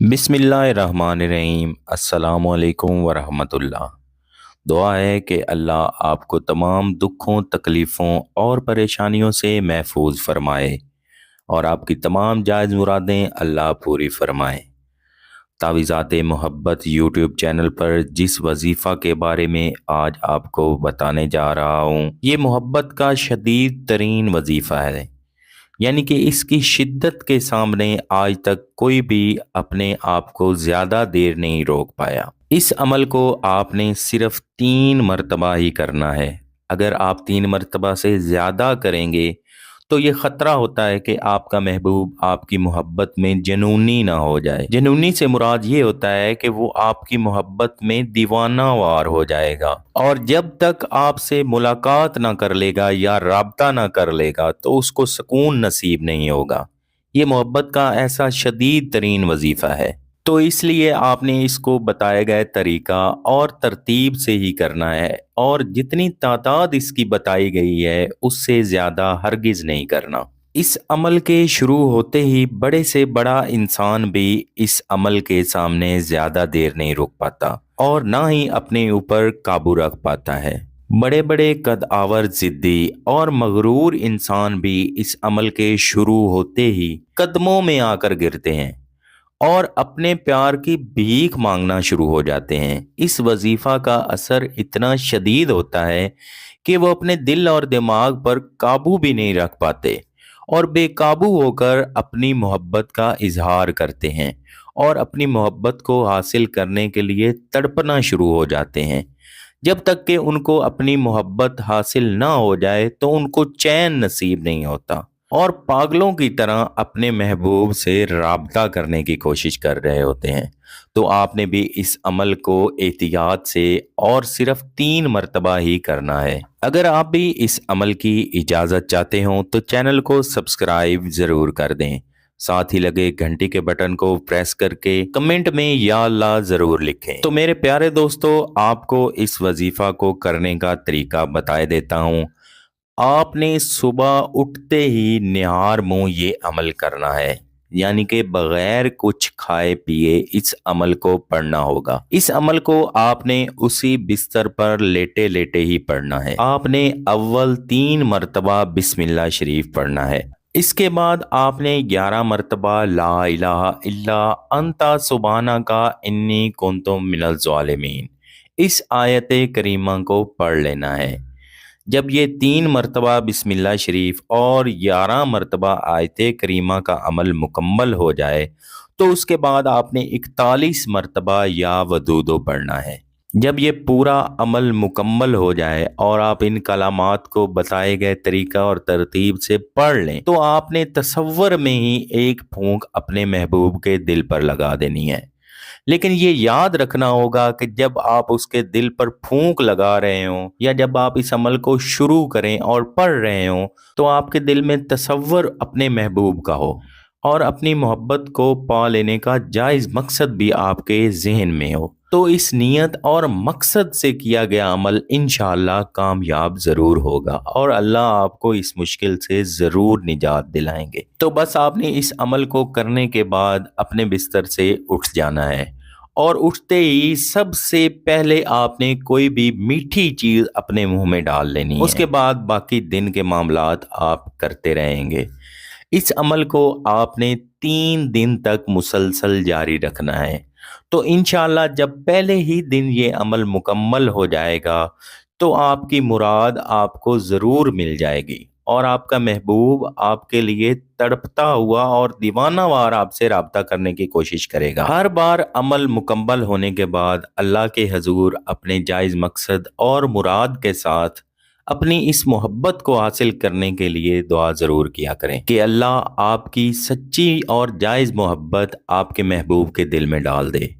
बिस्मिल्लाहिर्रहमानिर्रहीम। अस्सलाम वालेकुम वरहमतुल्लाह। दुआ है कि अल्लाह आपको तमाम दुखों, तकलीफ़ों और परेशानियों से महफूज फरमाए और आपकी तमाम जायज़ मुरादें अल्लाह पूरी फरमाए। तावीज़ात मोहब्बत यूट्यूब चैनल पर जिस वजीफ़ा के बारे में आज आपको बताने जा रहा हूँ, ये मोहब्बत का शदीद तरीन वजीफ़ा है। यानी कि इसकी शिद्दत के सामने आज तक कोई भी अपने आप को ज़्यादा देर नहीं रोक पाया। इस अमल को आपने सिर्फ 3 मरतबा ही करना है। अगर आप 3 मरतबा से ज़्यादा करेंगे तो ये ख़तरा होता है कि आपका महबूब आपकी मोहब्बत में जुनूनी ना हो जाए। जुनूनी से मुराद ये होता है कि वो आपकी मोहब्बत में दीवाना वार हो जाएगा और जब तक आपसे मुलाकात ना कर लेगा या राब्ता ना कर लेगा तो उसको सुकून नसीब नहीं होगा। ये मोहब्बत का ऐसा शदीद तरीन वजीफ़ा है, तो इसलिए आपने इसको बताए गए तरीका और तरतीब से ही करना है और जितनी तादाद इसकी बताई गई है उससे ज़्यादा हरगिज़ नहीं करना। इस अमल के शुरू होते ही बड़े से बड़ा इंसान भी इस अमल के सामने ज़्यादा देर नहीं रुक पाता और ना ही अपने ऊपर काबू रख पाता है। बड़े बड़े कद आवर, जिद्दी और मगरूर इंसान भी इस अमल के शुरू होते ही कदमों में आकर गिरते हैं और अपने प्यार की भीख मांगना शुरू हो जाते हैं। इस वजीफ़ा का असर इतना शदीद होता है कि वो अपने दिल और दिमाग पर काबू भी नहीं रख पाते और बेकाबू होकर अपनी मोहब्बत का इजहार करते हैं और अपनी मोहब्बत को हासिल करने के लिए तड़पना शुरू हो जाते हैं। जब तक कि उनको अपनी मोहब्बत हासिल ना हो जाए तो उनको चैन नसीब नहीं होता और पागलों की तरह अपने महबूब से राब्ता करने की कोशिश कर रहे होते हैं। तो आपने भी इस अमल को एहतियात से और सिर्फ 3 मरतबा ही करना है। अगर आप भी इस अमल की इजाज़त चाहते हो तो चैनल को सब्सक्राइब ज़रूर कर दें, साथ ही लगे घंटी के बटन को प्रेस करके कमेंट में या अल्लाह ज़रूर लिखें। तो मेरे प्यारे दोस्तों, आपको इस वजीफ़ा को करने का तरीका बता देता हूँ। आपने सुबह उठते ही निहार मुंह ये अमल करना है, यानी कि बगैर कुछ खाए पिए इस अमल को पढ़ना होगा। इस अमल को आपने उसी बिस्तर पर लेटे लेटे ही पढ़ना है। आपने अव्वल 3 मरतबा बिस्मिल्लाह शरीफ पढ़ना है। इसके बाद आपने 11 मरतबा ला इलाहा इल्ला अंता सुबहाना का इन्नी कुन्तु मिनल ज़ालिमीन इस आयत करीमा को पढ़ लेना है। जब ये 3 मरतबा बिस्मिल्लाह शरीफ और 11 मरतबा आयत करीमा का अमल मुकम्मल हो जाए तो उसके बाद आपने 41 मरतबा या वदूदो पढ़ना है। जब ये पूरा अमल मुकम्मल हो जाए और आप इन कलामात को बताए गए तरीका और तरतीब से पढ़ लें तो आपने तसव्वुर में ही एक फूंक अपने महबूब के दिल पर लगा देनी है। लेकिन ये याद रखना होगा कि जब आप उसके दिल पर फूंक लगा रहे हों या जब आप इस अमल को शुरू करें और पढ़ रहे हों तो आपके दिल में तसव्वुर अपने महबूब का हो और अपनी मोहब्बत को पा लेने का जायज़ मकसद भी आपके जहन में हो। तो इस नियत और मकसद से किया गया अमल इंशाअल्लाह कामयाब ज़रूर होगा और अल्लाह आपको इस मुश्किल से ज़रूर निजात दिलाएंगे। तो बस आपने इस अमल को करने के बाद अपने बिस्तर से उठ जाना है और उठते ही सबसे पहले आपने कोई भी मीठी चीज़ अपने मुंह में डाल लेनी है। उसके बाद बाकी दिन के मामलात आप करते रहेंगे। इस अमल को आपने 3 दिन तक मुसलसल जारी रखना है। तो इंशाअल्लाह जब पहले ही दिन ये अमल मुकम्मल हो जाएगा तो आपकी मुराद आपको ज़रूर मिल जाएगी और आपका महबूब आपके लिए तड़पता हुआ और दीवानावार आपसे राब्ता करने की कोशिश करेगा। हर बार अमल मुकम्मल होने के बाद अल्लाह के हजूर अपने जायज़ मकसद और मुराद के साथ अपनी इस मोहब्बत को हासिल करने के लिए दुआ ज़रूर किया करें कि अल्लाह आपकी सच्ची और जायज़ मोहब्बत आपके महबूब के दिल में डाल दे।